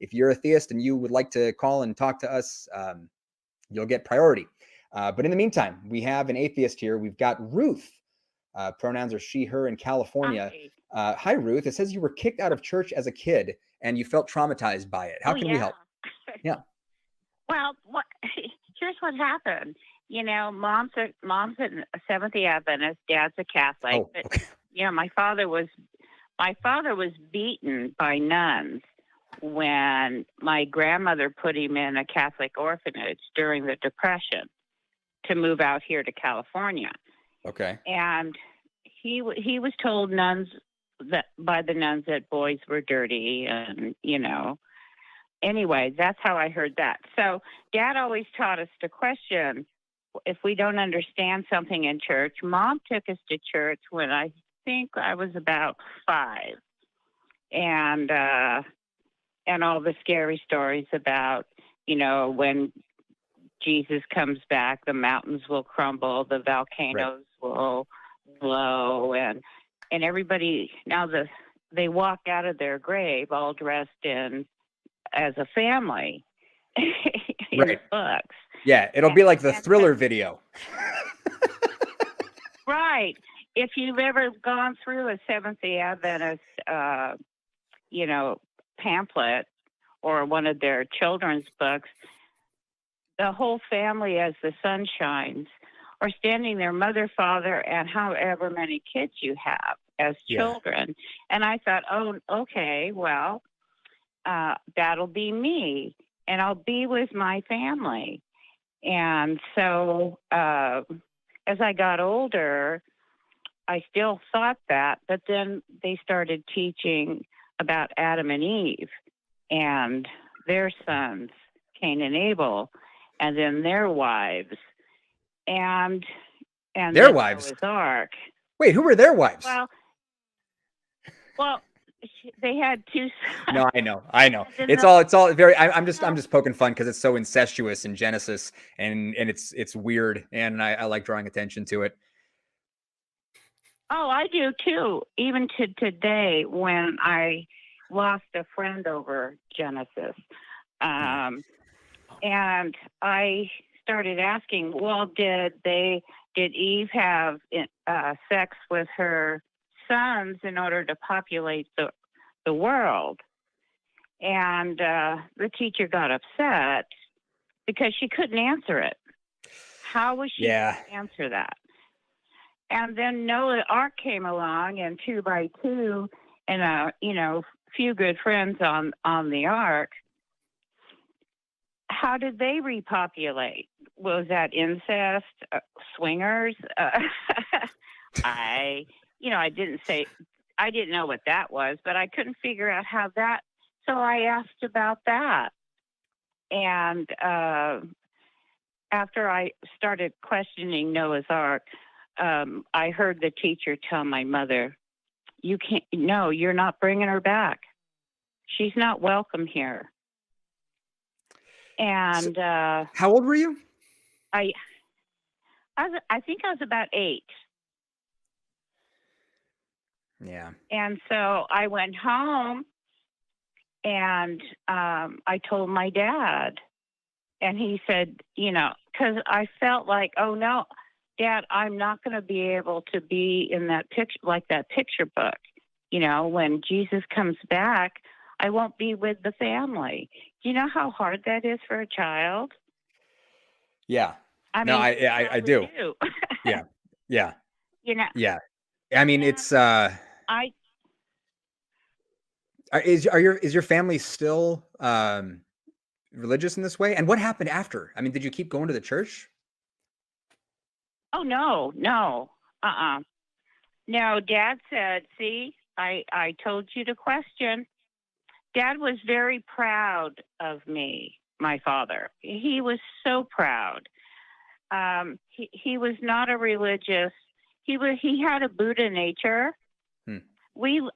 if you're a theist and you would like to call and talk to us, you'll get priority. But in the meantime, we have an atheist here. We've got Ruth. Pronouns are she, her in California. Hi, Ruth. It says you were kicked out of church as a kid and you felt traumatized by it. How can we help? Yeah. Well, here's what happened. You know, mom's a Seventh-day Adventist, dad's a Catholic. Oh, but, okay. you know, my father was beaten by nuns when my grandmother put him in a Catholic orphanage during the Depression to move out here to California. Okay. And he was told by the nuns that boys were dirty, and you know. Anyway, that's how I heard that. So Dad always taught us to question if we don't understand something in church. Mom took us to church when I think I was about 5, and all the scary stories about, you know, when Jesus comes back, the mountains will crumble, the volcanoes will blow, and everybody now they walk out of their grave all dressed in as a family in books. Yeah, it'll be like the Thriller video. Right. If you've ever gone through a Seventh-day Adventist, you know, pamphlet or one of their children's books, the whole family, as the sun shines, are standing there, mother, father, and however many kids you have as children. And I thought, oh, okay, well, that'll be me, and I'll be with my family. And so as I got older, I still thought that, but then they started teaching about Adam and Eve and their sons, Cain and Abel, and then their wives, and their wives. Noah's Ark. Wait, who were their wives? Well, they had 2 sons. No, I know. It's all very. I'm just poking fun because it's so incestuous in Genesis, and it's weird, and I like drawing attention to it. Oh, I do too. Even to today, when I lost a friend over Genesis, and I started asking, well, did Eve have sex with her sons in order to populate the world? And the teacher got upset because she couldn't answer it. How was she going to answer that? And then Noah's Ark came along, and 2 by 2, and a few good friends on the Ark. How did they repopulate? Was that incest, swingers? I didn't know what that was, but I couldn't figure out how that. So I asked about that, and after I started questioning Noah's Ark, I heard the teacher tell my mother, you're not bringing her back. She's not welcome here. And how old were you? I think I was about 8. Yeah. And so I went home, and I told my dad, and he said, because I felt like, oh no, Dad, I'm not going to be able to be in that picture, like that picture book. When Jesus comes back, I won't be with the family. Do you know how hard that is for a child? Yeah. I do. Yeah. Yeah. Yeah. I mean, it's is your family still religious in this way? And what happened after? I mean, did you keep going to the church? Oh, no. No, Dad said, see, I told you to question. Dad was very proud of me, my father. He was so proud. He was not a religious. He had a Buddha nature.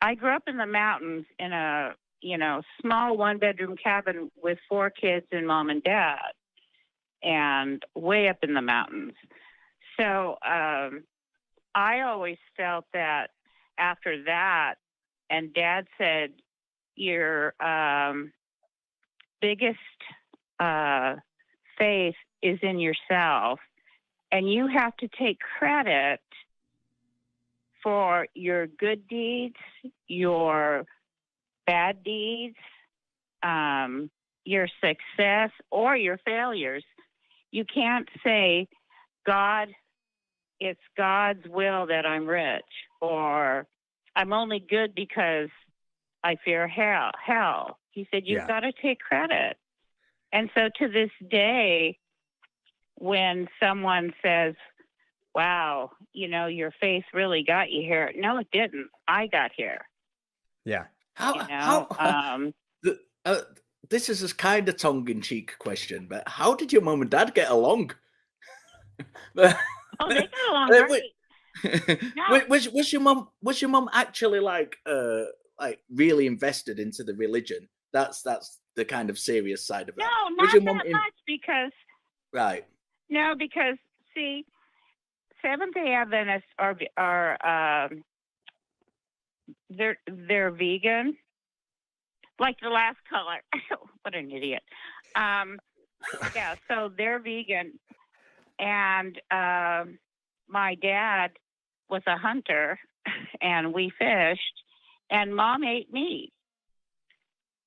I grew up in the mountains in a, small 1-bedroom cabin with 4 kids and mom and dad, and way up in the mountains. So I always felt that after that, and Dad said, you're biggest faith is in yourself, and you have to take credit for your good deeds, your bad deeds, your success, or your failures. You can't say, God, it's God's will that I'm rich, or I'm only good because I fear hell. He said, you've got to take credit. And so to this day, when someone says, wow, you know, your faith really got you here. No, it didn't. I got here. Yeah. This is a kind of tongue-in-cheek question, but how did your mom and dad get along? Oh, they got along great. No. Was your mom actually like really invested into the religion? That's the kind of serious side of it. No, not that much, because No, because see, Seventh-day Adventists are they're vegan, like the last caller. What an idiot. Yeah, so they're vegan, and my dad was a hunter, and we fished, and Mom ate meat.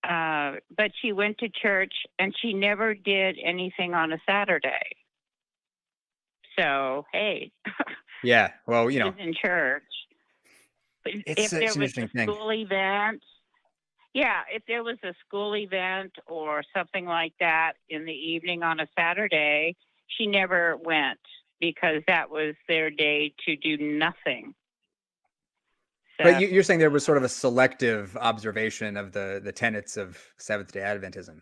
But she went to church, and she never did anything on a Saturday. So, hey. Yeah, well, you know. In church. But if there was a school event, if there was a school event or something like that in the evening on a Saturday, she never went, because that was their day to do nothing. So, but you're saying there was sort of a selective observation of the tenets of Seventh-day Adventism.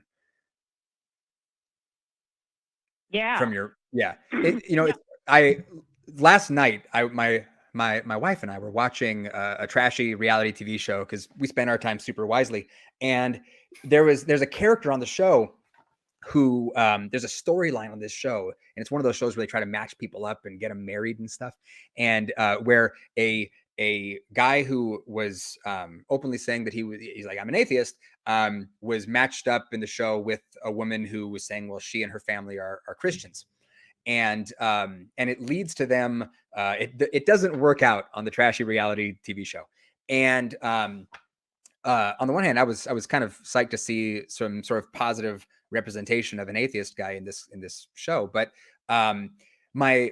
Yeah. From your last night my wife and I were watching a trashy reality TV show, because we spend our time super wisely, and there's a character on the show who there's a storyline on this show, and it's one of those shows where they try to match people up and get them married and stuff, and where a guy who was openly saying that he's like, I'm an atheist, was matched up in the show with a woman who was saying, well, she and her family are Christians. And it leads to them. It doesn't work out on the trashy reality TV show. And on the one hand, I was kind of psyched to see some sort of positive representation of an atheist guy in this show. But my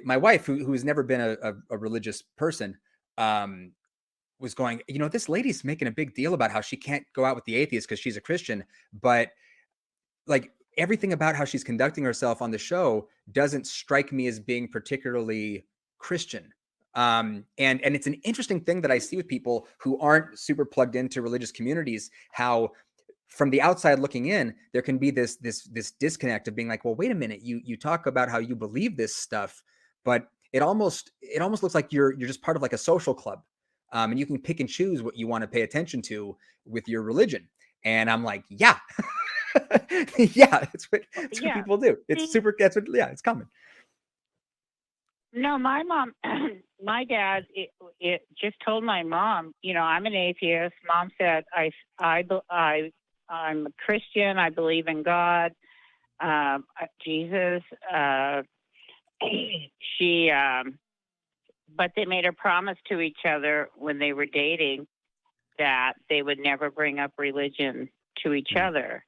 wife, who's never been a religious person, was going, you know, this lady's making a big deal about how she can't go out with the atheists because she's a Christian, but like, everything about how she's conducting herself on the show doesn't strike me as being particularly Christian. And it's an interesting thing that I see with people who aren't super plugged into religious communities, how from the outside looking in, there can be this disconnect of being like, well, wait a minute, you talk about how you believe this stuff, but it almost looks like you're just part of like a social club. And you can pick and choose what you want to pay attention to with your religion. And I'm like, yeah. Yeah, it's what people do. It's super. That's what. Yeah, it's common. No, my mom, my dad, it just told my mom, you know, I'm an atheist. Mom said, I'm a Christian. I believe in God, Jesus. But they made a promise to each other when they were dating that they would never bring up religion to each other.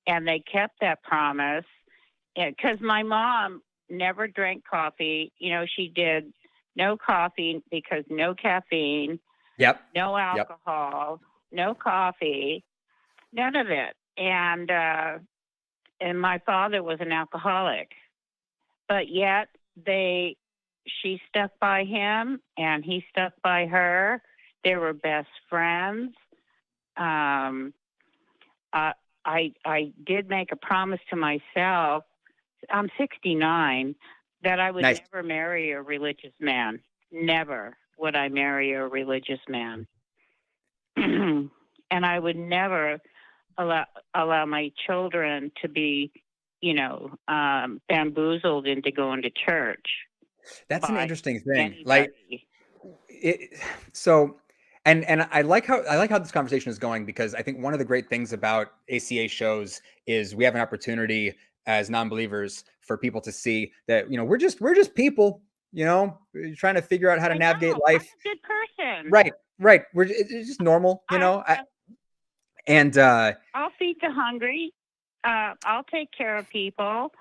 And they kept that promise, because my mom never drank coffee. You know, she did no coffee because no caffeine, no alcohol, no coffee, none of it. And my father was an alcoholic, but yet she stuck by him and he stuck by her. They were best friends. I did make a promise to myself, I'm 69, that I would never marry a religious man. Never would I marry a religious man. And I would never allow my children to be, you know, bamboozled into going to church. That's an interesting thing. Anybody. So And I like how this conversation is going, because I think one of the great things about ACA shows is we have an opportunity as non-believers for people to see that, you know, we're just people, you know, we're trying to figure out how to I navigate know, life. I'm a good person. Right. It's just normal, you know. I'll feed the hungry. I'll take care of people.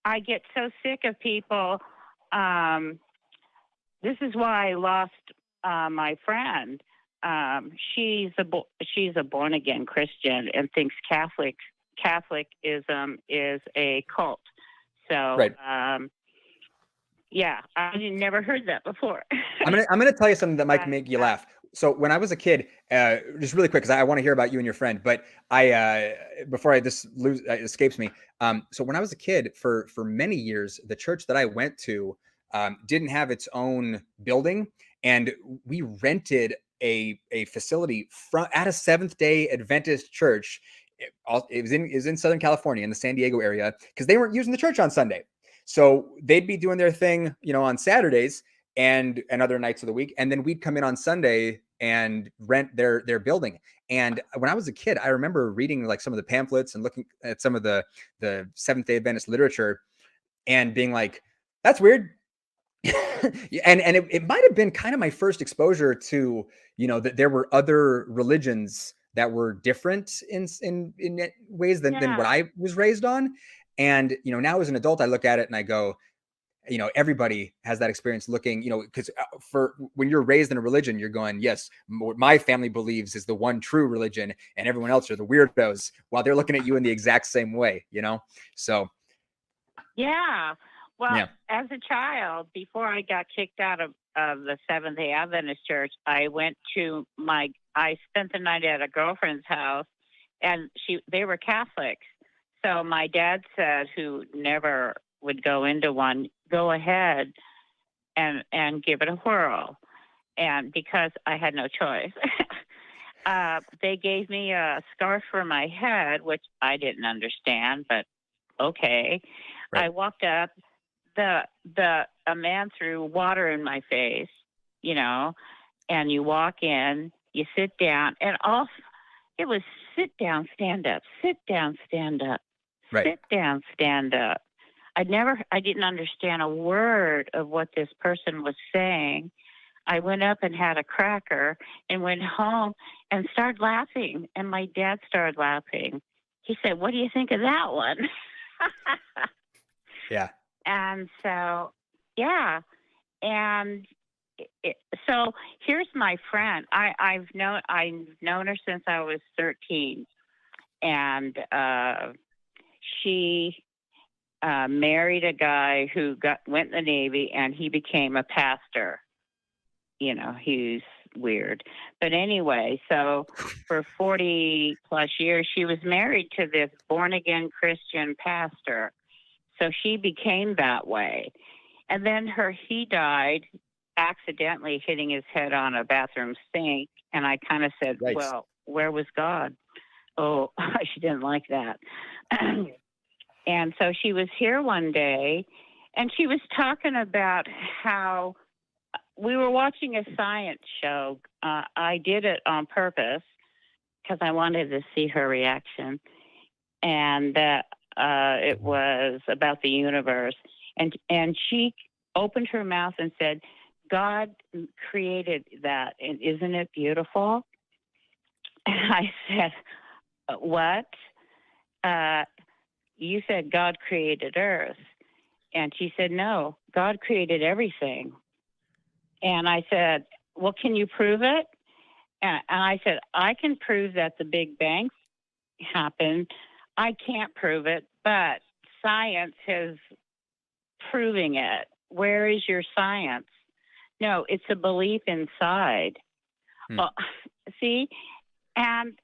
I get so sick of people. This is why I lost my friend. She's a born again Christian and thinks Catholicism is a cult. So right. Yeah, I never heard that before. I'm gonna tell you something that might make you laugh. So when I was a kid, just really quick, because I want to hear about you and your friend, but this escapes me. So when I was a kid, for many years, the church that I went to didn't have its own building, and we rented a facility at a Seventh-day Adventist church. It was in Southern California, in the San Diego area, because they weren't using the church on Sunday. So they'd be doing their thing, you know, on Saturdays and other nights of the week, and then we'd come in on Sunday and rent their building. And when I was a kid, I remember reading like some of the pamphlets and looking at some of the Seventh-day Adventist literature and being like, "That's weird." and it might have been kind of my first exposure to, you know, that there were other religions that were different in ways than what I was raised on. And, you know, now as an adult, I look at it and I go, you know, everybody has that experience looking, you know, because for when you're raised in a religion, you're going, yes, what my family believes is the one true religion, and everyone else are the weirdos, while they're looking at you in the exact same way, you know? So. Yeah. Well, as a child, before I got kicked out of the Seventh-day Adventist Church, I spent the night at a girlfriend's house, and they were Catholics. So my dad said, who never would go into one, go ahead and give it a whirl. And because I had no choice, they gave me a scarf for my head, which I didn't understand, but okay. Right. I walked up, a man threw water in my face, you know, and you walk in, you sit down, and it was sit down, stand up, sit down, stand up. Right. Sit down, stand up. I didn't understand a word of what this person was saying. I went up and had a cracker and went home and started laughing. And my dad started laughing. He said, "What do you think of that one?" Yeah. And so, yeah. And so here's my friend. I've known her since I was 13. And she married a guy who went in the Navy, and he became a pastor. You know, he's weird. But anyway, so for 40 plus years, she was married to this born again Christian pastor. So she became that way. And then she died accidentally hitting his head on a bathroom sink. And I kind of said, right. Well, where was God? Oh, she didn't like that. And so she was here one day, and she was talking about how we were watching a science show. I did it on purpose because I wanted to see her reaction. And it was about the universe. And she opened her mouth and said, God created that, and isn't it beautiful? And I said, what? You said God created Earth. And she said, no, God created everything. And I said, well, can you prove it? And I said, I can prove that the Big Bang happened. I can't prove it, but science is proving it. Where is your science? No, it's a belief inside. Well, see? And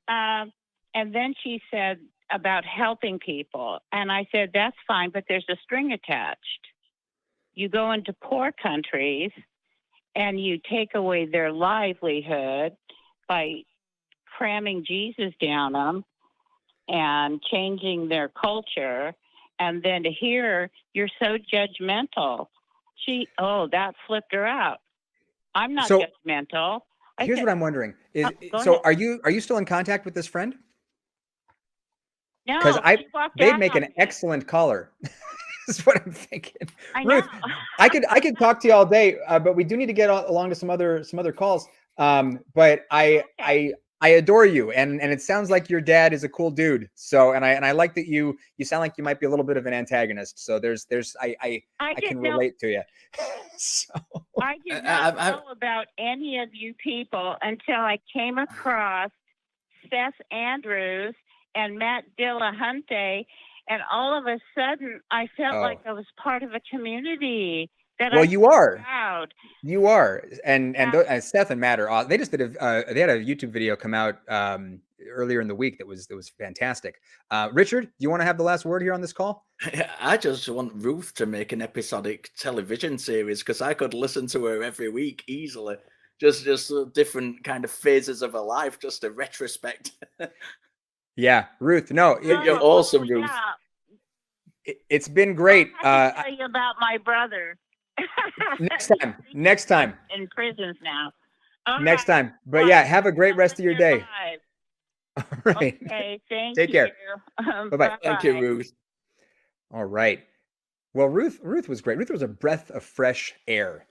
then she said about helping people. And I said, that's fine, but there's a string attached. You go into poor countries and you take away their livelihood by cramming Jesus down them and changing their culture. And then to hear you're so judgmental. That flipped her out. I'm not judgmental. Here's what I'm wondering: is go so ahead. are you still in contact with this friend? No, Because she walked they'd out make on an me. excellent caller. Is what I'm thinking. I Ruth, know. I could talk to you all day, but we do need to get along to some other calls. But Okay. I adore you, and it sounds like your dad is a cool dude. So, and I like that you sound like you might be a little bit of an antagonist. So there's I can didn't know. relate to you. So I did not know about any of you people until I came across Seth Andrews and Matt Dillahunty, and all of a sudden I felt like I was part of a community that well, I you are. proud. You are, and Yeah. Seth and Matt are. They just did they had a YouTube video come out earlier in the week that was fantastic. Richard, do you want to have the last word here on this call? I just want Ruth to make an episodic television series because I could listen to her every week easily. Just different kind of phases of her life, just a retrospect. Yeah, Ruth. No, You're awesome, Ruth. Yeah. It's been great. I have to tell you about my brother. Next time. In prisons now. Next time. But yeah, have a great rest of your day. All right. Okay, thank Take you. care. Bye-bye. Thank you, Ruth. All right. Well, Ruth was great. Ruth was a breath of fresh air.